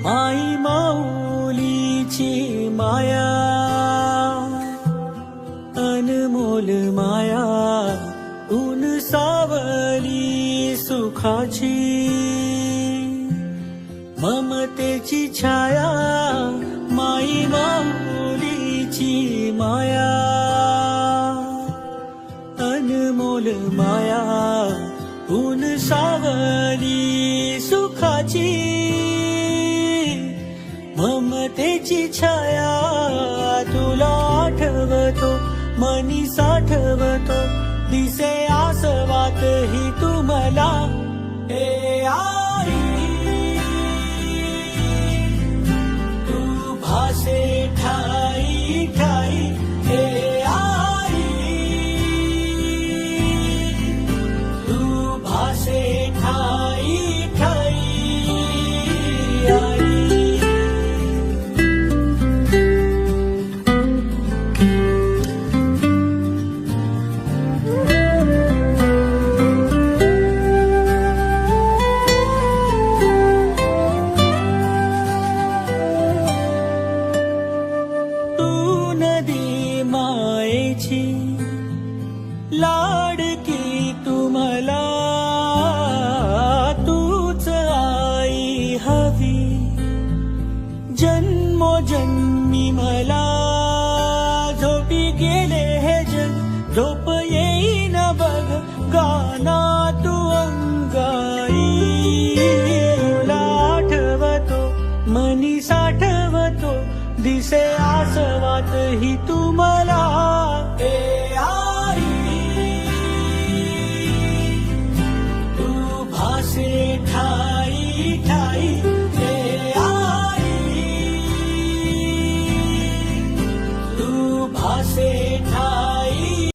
आई माऊलीची माया, अनमोल माया, ऊन सावली सुखाची, ममतेची छाया, माई माऊलीची माया, अनमोल माया, ऊन सावली सुखाची, ममतेची छाया. तुला आठवतो मनी साठवतो, दिसे आसवात ही तू मला. हे आई तू भासे ठाई ठाई, हे आई तू भासे ठाई ठाई. आई मायेची लाडकी तुम्हाला, तूच आई हवी जन्मोजन्मी मला. झोपी गेले हे जग झोप येईन बघ, गाना तू अंगाई. तुला आठवतो मनी साठवतो, दिसे आसवात ही तू मला. हे आई तू भासे ठाई ठाई, हे आई तू भासे